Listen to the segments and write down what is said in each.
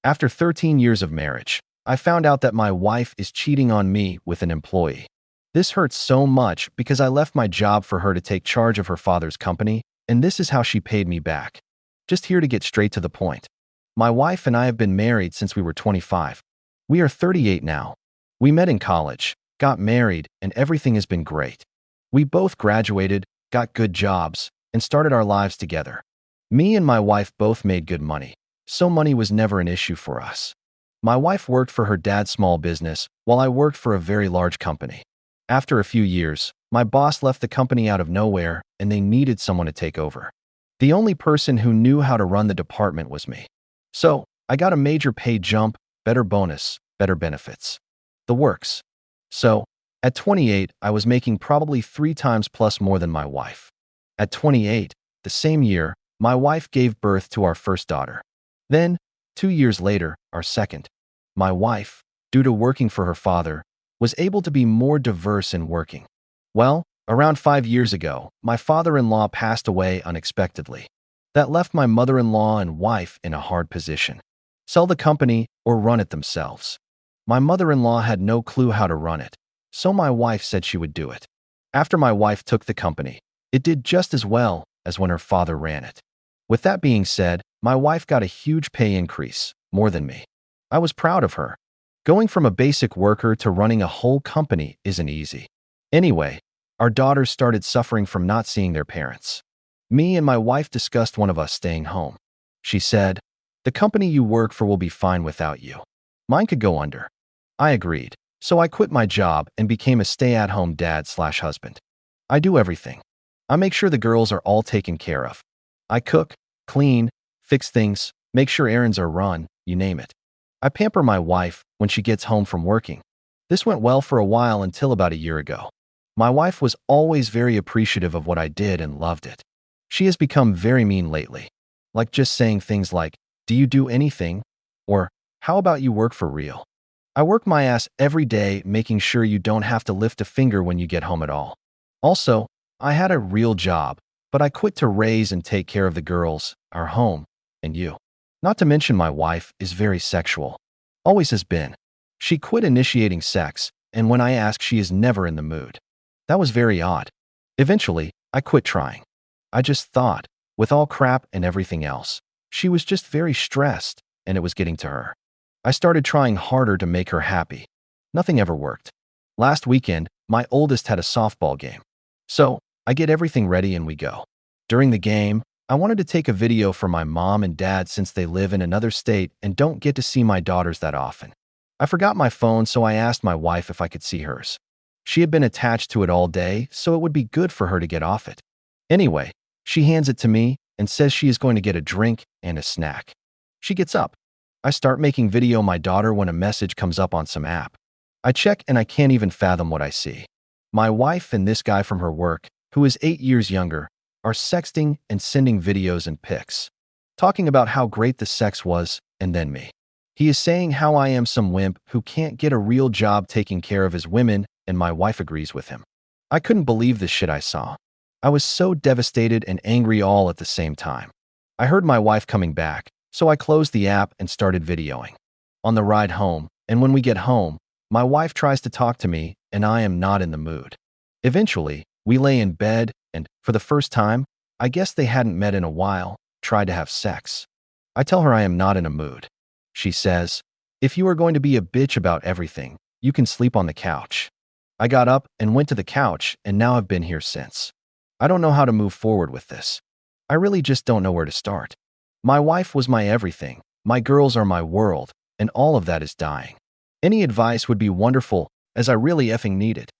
After 13 years of marriage, I found out that my wife is cheating on me with an employee. This hurts so much because I left my job for her to take charge of her father's company, and this is how she paid me back. Just here to get straight to the point. My wife and I have been married since we were 25. We are 38 now. We met in college, got married, and everything has been great. We both graduated, got good jobs, and started our lives together. Me and my wife both made good money, so money was never an issue for us. My wife worked for her dad's small business, while I worked for a very large company. After a few years, my boss left the company out of nowhere, and they needed someone to take over. The only person who knew how to run the department was me. So, I got a major pay jump, better bonus, better benefits. The works. So, at 28, I was making probably 3 times plus more than my wife. At 28, the same year, my wife gave birth to our first daughter. Then, 2 years later, our second. My wife, due to working for her father, was able to be more diverse in working. Well, around 5 years ago, my father-in-law passed away unexpectedly. That left my mother-in-law and wife in a hard position. Sell the company or run it themselves. My mother-in-law had no clue how to run it, so my wife said she would do it. After my wife took the company, it did just as well as when her father ran it. With that being said, my wife got a huge pay increase, more than me. I was proud of her. Going from a basic worker to running a whole company isn't easy. Anyway, our daughters started suffering from not seeing their parents. Me and my wife discussed one of us staying home. She said, "The company you work for will be fine without you. Mine could go under." I agreed, so I quit my job and became a stay-at-home dad/husband. I do everything. I make sure the girls are all taken care of. I cook, clean, fix things, make sure errands are run, you name it. I pamper my wife when she gets home from working. This went well for a while until about a year ago. My wife was always very appreciative of what I did and loved it. She has become very mean lately, like just saying things like, "Do you do anything?" or "How about you work for real?" I work my ass every day making sure you don't have to lift a finger when you get home at all. Also, I had a real job, but I quit to raise and take care of the girls, our home, and you. Not to mention my wife is very sexual. Always has been. She quit initiating sex, and when I ask, she is never in the mood. That was very odd. Eventually, I quit trying. I just thought, with all crap and everything else, she was just very stressed, and it was getting to her. I started trying harder to make her happy. Nothing ever worked. Last weekend, my oldest had a softball game. So, I get everything ready and we go. During the game, I wanted to take a video for my mom and dad since they live in another state and don't get to see my daughters that often. I forgot my phone, so I asked my wife if I could see hers. She had been attached to it all day, so it would be good for her to get off it. Anyway, she hands it to me and says she is going to get a drink and a snack. She gets up. I start making video my daughter when a message comes up on some app. I check and I can't even fathom what I see. My wife and this guy from her work, who is 8 years younger, are sexting and sending videos and pics, talking about how great the sex was, and then me. He is saying how I am some wimp who can't get a real job taking care of his women, and my wife agrees with him. I couldn't believe the shit I saw. I was so devastated and angry all at the same time. I heard my wife coming back, so I closed the app and started videoing. On the ride home, and when we get home, my wife tries to talk to me, and I am not in the mood. Eventually, we lay in bed, and, for the first time, I guess they hadn't met in a while, tried to have sex. I tell her I am not in a mood. She says, "If you are going to be a bitch about everything, you can sleep on the couch." I got up and went to the couch, and now I've been here since. I don't know how to move forward with this. I really just don't know where to start. My wife was my everything, my girls are my world, and all of that is dying. Any advice would be wonderful, as I really effing need it.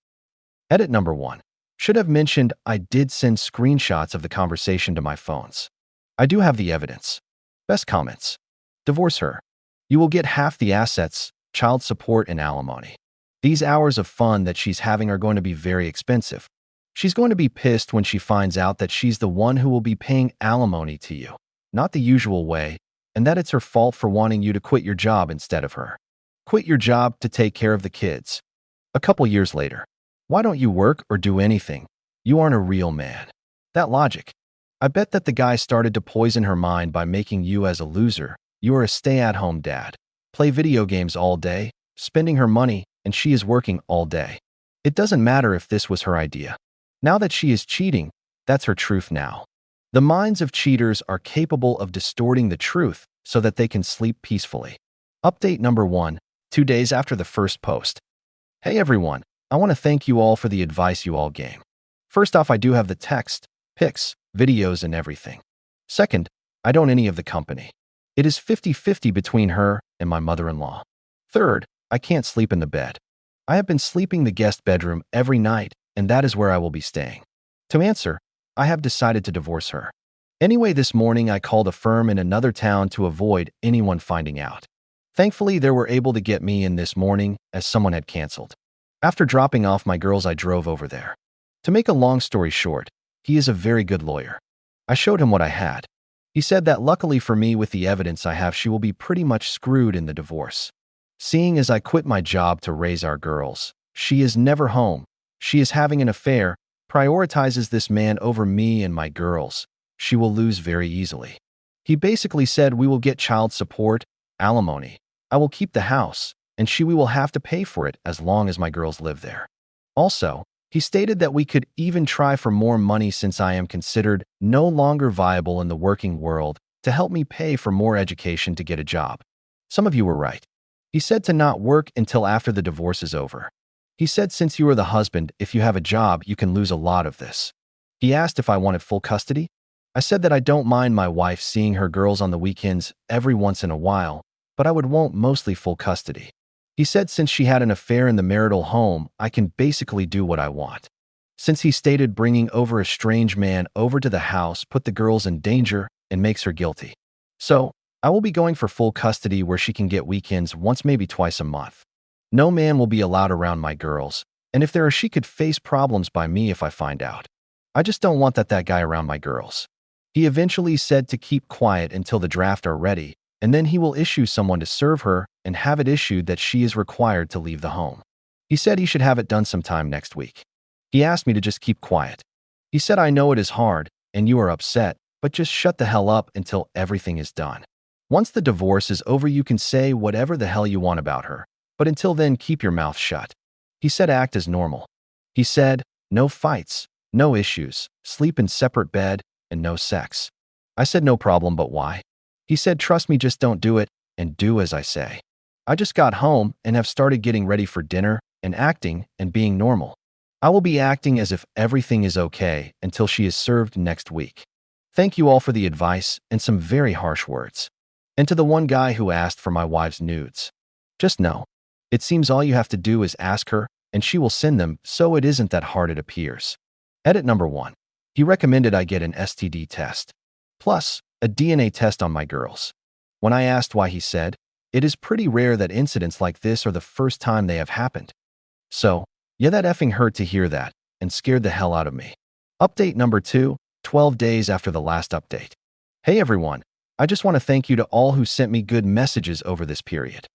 Edit number 1. Should have mentioned I did send screenshots of the conversation to my phones. I do have the evidence. Best comments. Divorce her. You will get half the assets, child support, and alimony. These hours of fun that she's having are going to be very expensive. She's going to be pissed when she finds out that she's the one who will be paying alimony to you, not the usual way, and that it's her fault for wanting you to quit your job instead of her. Quit your job to take care of the kids. A couple years later. Why don't you work or do anything? You aren't a real man. That logic. I bet that the guy started to poison her mind by making you as a loser, You are a stay-at-home dad. Play video games all day, spending her money, and she is working all day. It doesn't matter if this was her idea. Now that she is cheating, that's her truth now. The minds of cheaters are capable of distorting the truth so that they can sleep peacefully. Update number 1, 2 days after the first post. Hey everyone, I want to thank you all for the advice you all gave. First off, I do have the text, pics, videos, and everything. Second, I don't any of the company. It is 50-50 between her and my mother-in-law. Third, I can't sleep in the bed. I have been sleeping the guest bedroom every night, and that is where I will be staying. To answer, I have decided to divorce her. Anyway, this morning I called a firm in another town to avoid anyone finding out. Thankfully, they were able to get me in this morning as someone had canceled. After dropping off my girls, I drove over there. To make a long story short, he is a very good lawyer. I showed him what I had. He said that luckily for me, with the evidence I have, she will be pretty much screwed in the divorce. Seeing as I quit my job to raise our girls, she is never home. She is having an affair, prioritizes this man over me and my girls. She will lose very easily. He basically said we will get child support, alimony. I will keep the house, and we will have to pay for it as long as my girls live there. Also, he stated that we could even try for more money since I am considered no longer viable in the working world to help me pay for more education to get a job. Some of you were right. He said to not work until after the divorce is over. He said since you are the husband, if you have a job, you can lose a lot of this. He asked if I wanted full custody. I said that I don't mind my wife seeing her girls on the weekends every once in a while, but I would want mostly full custody. He said since she had an affair in the marital home, I can basically do what I want. Since he stated bringing over a strange man over to the house put the girls in danger and makes her guilty. So, I will be going for full custody where she can get weekends once, maybe twice a month. No man will be allowed around my girls, and if there are, she could face problems by me if I find out. I just don't want that guy around my girls. He eventually said to keep quiet until the draft are ready, and then he will issue someone to serve her and have it issued that she is required to leave the home. He said he should have it done sometime next week. He asked me to just keep quiet. He said I know it is hard and you are upset, but just shut the hell up until everything is done. Once the divorce is over, you can say whatever the hell you want about her, but until then, keep your mouth shut. He said act as normal. He said no fights, no issues, sleep in separate bed, and no sex. I said no problem, but why? He said trust me, just don't do it and do as I say. I just got home and have started getting ready for dinner and acting and being normal. I will be acting as if everything is okay until she is served next week. Thank you all for the advice and some very harsh words. And to the one guy who asked for my wife's nudes, just know, it seems all you have to do is ask her and she will send them, so it isn't that hard it appears. Edit number 1. He recommended I get an STD test, plus a DNA test on my girls. When I asked why, he said, it is pretty rare that incidents like this are the first time they have happened. So, yeah, that effing hurt to hear that and scared the hell out of me. Update number 2, 12 days after the last update. Hey everyone, I just want to thank you to all who sent me good messages over this period.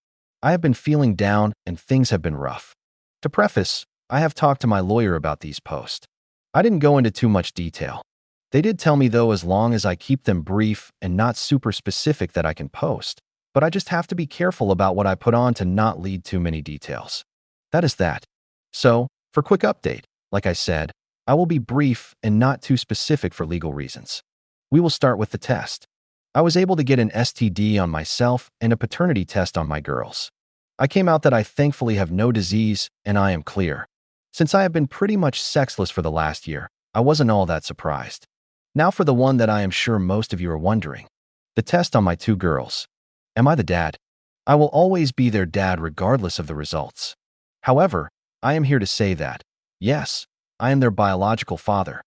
I have been feeling down and things have been rough. To preface, I have talked to my lawyer about these posts. I didn't go into too much detail. They did tell me though, as long as I keep them brief and not super specific, that I can post, but I just have to be careful about what I put on to not lead too many details. That is that. So, for quick update, like I said, I will be brief and not too specific for legal reasons. We will start with the test. I was able to get an STD on myself and a paternity test on my girls. I came out that I thankfully have no disease and I am clear. Since I have been pretty much sexless for the last year, I wasn't all that surprised. Now for the one that I am sure most of you are wondering. The test on my 2 girls. Am I the dad? I will always be their dad regardless of the results. However, I am here to say that, yes, I am their biological father.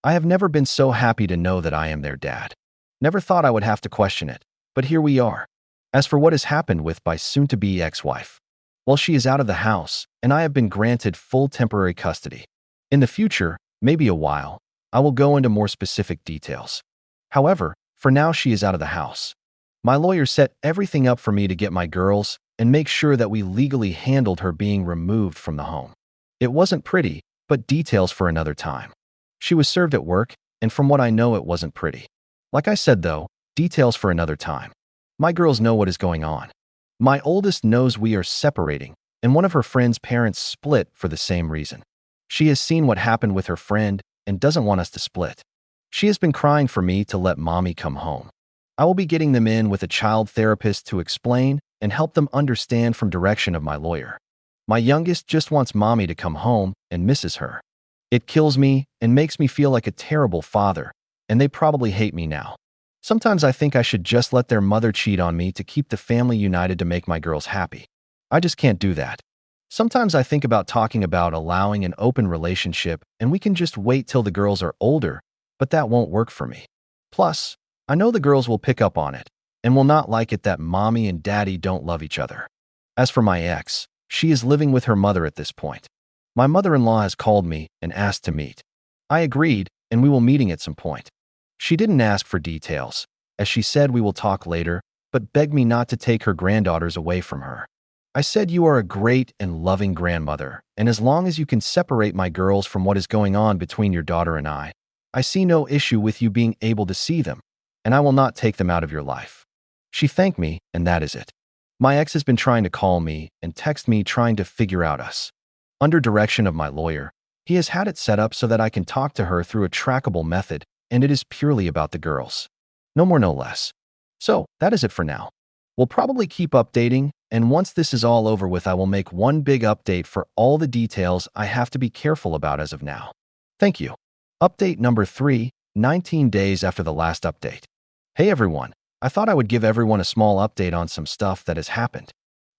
I have never been so happy to know that I am their dad. Never thought I would have to question it, but here we are. As for what has happened with my soon-to-be ex-wife, well, she is out of the house, and I have been granted full temporary custody. In the future, maybe a while, I will go into more specific details. However, for now she is out of the house. My lawyer set everything up for me to get my girls and make sure that we legally handled her being removed from the home. It wasn't pretty, but details for another time. She was served at work, and from what I know, it wasn't pretty. Like I said though, details for another time. My girls know what is going on. My oldest knows we are separating, and one of her friend's parents split for the same reason. She has seen what happened with her friend and doesn't want us to split. She has been crying for me to let mommy come home. I will be getting them in with a child therapist to explain and help them understand from direction of my lawyer. My youngest just wants mommy to come home and misses her. It kills me and makes me feel like a terrible father, and they probably hate me now. Sometimes I think I should just let their mother cheat on me to keep the family united to make my girls happy. I just can't do that. Sometimes I think about talking about allowing an open relationship and we can just wait till the girls are older, but that won't work for me. Plus, I know the girls will pick up on it and will not like it that mommy and daddy don't love each other. As for my ex, she is living with her mother at this point. My mother-in-law has called me and asked to meet. I agreed, and we will meeting at some point. She didn't ask for details, as she said we will talk later, but begged me not to take her granddaughters away from her. I said you are a great and loving grandmother, and as long as you can separate my girls from what is going on between your daughter and I see no issue with you being able to see them, and I will not take them out of your life. She thanked me, and that is it. My ex has been trying to call me and text me trying to figure out us. Under direction of my lawyer, he has had it set up so that I can talk to her through a trackable method, and it is purely about the girls. No more, no less. So, that is it for now. We'll probably keep updating, and once this is all over with, I will make one big update for all the details I have to be careful about as of now. Thank you. Update number 3, 19 days after the last update. Hey everyone, I thought I would give everyone a small update on some stuff that has happened.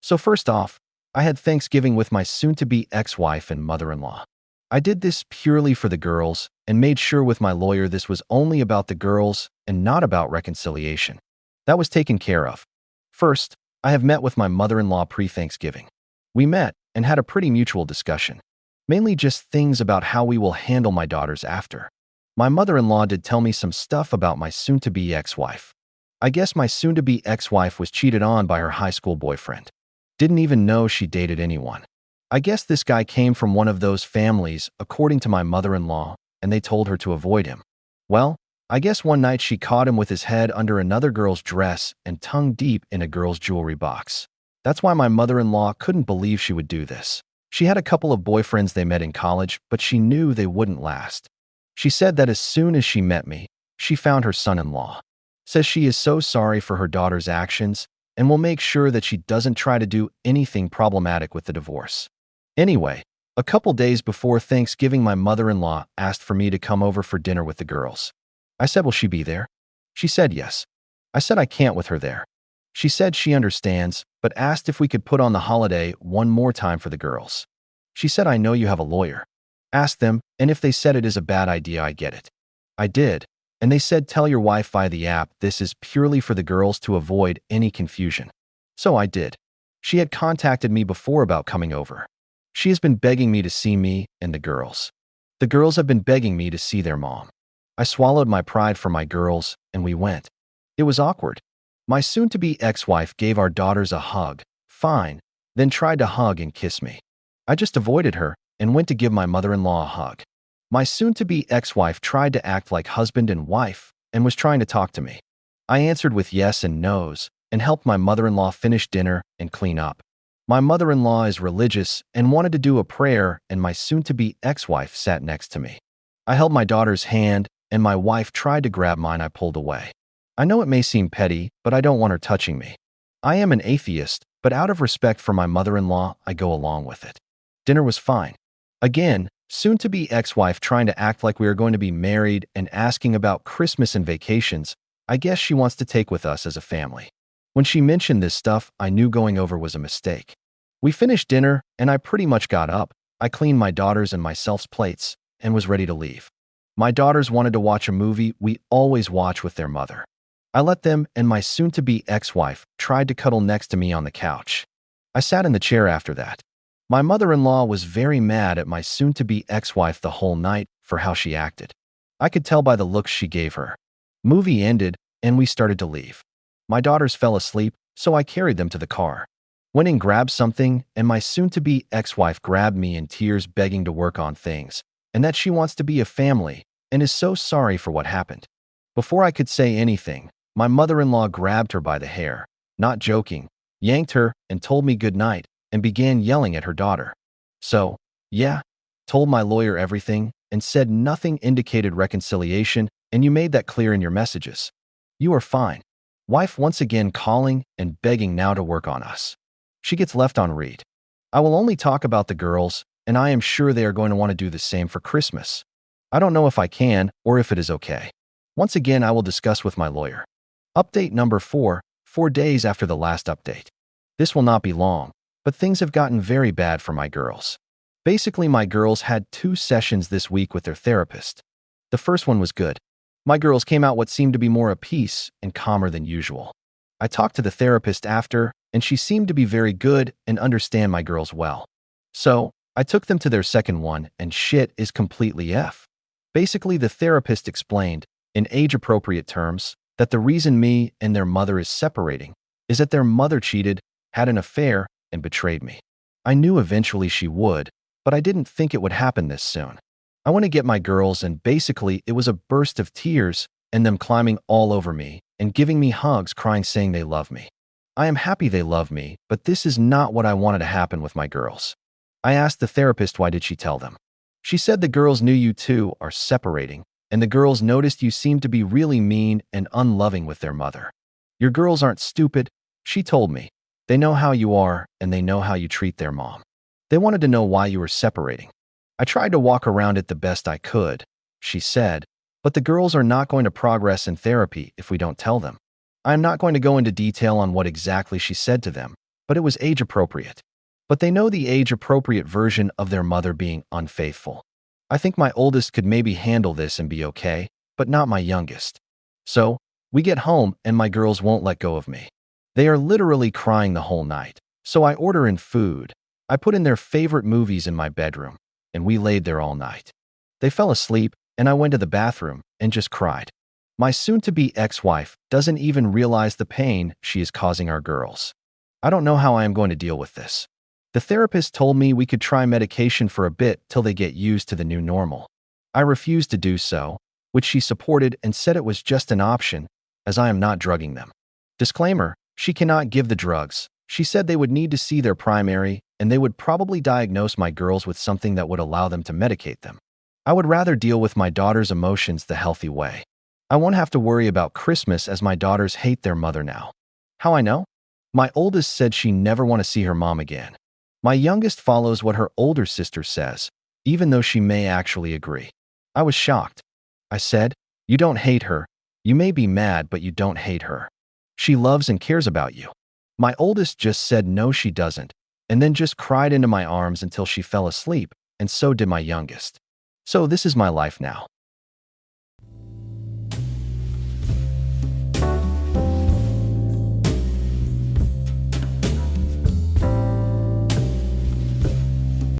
So first off, I had Thanksgiving with my soon-to-be ex-wife and mother-in-law. I did this purely for the girls and made sure with my lawyer this was only about the girls and not about reconciliation. That was taken care of. First, I have met with my mother-in-law pre-Thanksgiving. We met and had a pretty mutual discussion, mainly just things about how we will handle my daughters after. My mother-in-law did tell me some stuff about my soon-to-be ex-wife. I guess my soon-to-be ex-wife was cheated on by her high school boyfriend. Didn't even know she dated anyone. I guess this guy came from one of those families, according to my mother-in-law, and they told her to avoid him. Well, I guess one night she caught him with his head under another girl's dress and tongue deep in a girl's jewelry box. That's why my mother-in-law couldn't believe she would do this. She had a couple of boyfriends they met in college, but she knew they wouldn't last. She said that as soon as she met me, she found her son-in-law. Says she is so sorry for her daughter's actions and will make sure that she doesn't try to do anything problematic with the divorce. Anyway, a couple days before Thanksgiving, my mother-in-law asked for me to come over for dinner with the girls. I said, will she be there? She said yes. I said I can't with her there. She said she understands, but asked if we could put on the holiday one more time for the girls. She said, I know you have a lawyer. Ask them, and if they said it is a bad idea, I get it. I did, and they said tell your wife via the app this is purely for the girls to avoid any confusion. So I did. She had contacted me before about coming over. She has been begging me to see me and the girls. The girls have been begging me to see their mom. I swallowed my pride for my girls, and we went. It was awkward. My soon-to-be ex-wife gave our daughters a hug, fine, then tried to hug and kiss me. I just avoided her and went to give my mother-in-law a hug. My soon-to-be ex-wife tried to act like husband and wife and was trying to talk to me. I answered with yes and no's and helped my mother-in-law finish dinner and clean up. My mother-in-law is religious and wanted to do a prayer, and my soon-to-be ex-wife sat next to me. I held my daughter's hand, and my wife tried to grab mine. I pulled away. I know it may seem petty, but I don't want her touching me. I am an atheist, but out of respect for my mother-in-law, I go along with it. Dinner was fine. Again, soon-to-be ex-wife trying to act like we are going to be married and asking about Christmas and vacations. I guess she wants to take with us as a family. When she mentioned this stuff, I knew going over was a mistake. We finished dinner, and I pretty much got up. I cleaned my daughter's and myself's plates and was ready to leave. My daughters wanted to watch a movie we always watch with their mother. I let them, and my soon-to-be ex-wife tried to cuddle next to me on the couch. I sat in the chair after that. My mother-in-law was very mad at my soon-to-be ex-wife the whole night for how she acted. I could tell by the looks she gave her. Movie ended, and we started to leave. My daughters fell asleep, so I carried them to the car. Went and grabbed something, and my soon-to-be ex-wife grabbed me in tears, begging to work on things, and that she wants to be a family and is so sorry for what happened. Before I could say anything, My mother-in-law grabbed her by the hair, not joking, yanked her and told me good night and began yelling at her daughter. So, yeah, told my lawyer everything and said nothing indicated reconciliation, and you made that clear in your messages. You are fine. Wife once again calling and begging now to work on us. She gets left on read. I will only talk about the girls, and I am sure they are going to want to do the same for Christmas. I don't know if I can or if it is okay. Once again, I will discuss with my lawyer. Update number 4, 4 days after the last update. This will not be long, but things have gotten very bad for my girls. Basically, my girls had 2 sessions this week with their therapist. The first one was good. My girls came out what seemed to be more at peace and calmer than usual. I talked to the therapist after, and she seemed to be very good and understand my girls well. So, I took them to their second one, and shit is completely F. Basically, the therapist explained, in age-appropriate terms, that the reason me and their mother is separating is that their mother cheated, had an affair, and betrayed me. I knew eventually she would, but I didn't think it would happen this soon. I want to get my girls, and basically it was a burst of tears and them climbing all over me and giving me hugs, crying, saying they love me. I am happy they love me, but this is not what I wanted to happen with my girls. I asked the therapist why did she tell them. She said the girls knew you two are separating, and the girls noticed you seemed to be really mean and unloving with their mother. Your girls aren't stupid, she told me. They know how you are, and they know how you treat their mom. They wanted to know why you were separating. I tried to walk around it the best I could, she said, but the girls are not going to progress in therapy if we don't tell them. I am not going to go into detail on what exactly she said to them, but it was age-appropriate. But they know the age-appropriate version of their mother being unfaithful. I think my oldest could maybe handle this and be okay, but not my youngest. So, we get home and my girls won't let go of me. They are literally crying the whole night. So I order in food. I put in their favorite movies in my bedroom, and we laid there all night. They fell asleep, and I went to the bathroom and just cried. My soon-to-be ex-wife doesn't even realize the pain she is causing our girls. I don't know how I am going to deal with this. The therapist told me we could try medication for a bit till they get used to the new normal. I refused to do so, which she supported and said it was just an option, as I am not drugging them. Disclaimer, she cannot give the drugs. She said they would need to see their primary, and they would probably diagnose my girls with something that would allow them to medicate them. I would rather deal with my daughter's emotions the healthy way. I won't have to worry about Christmas as my daughters hate their mother now. How I know? My oldest said she never want to see her mom again. My youngest follows what her older sister says, even though she may actually agree. I was shocked. I said, "You don't hate her. You may be mad, but you don't hate her. She loves and cares about you." My oldest just said no she doesn't, and then just cried into my arms until she fell asleep, and so did my youngest. So this is my life now.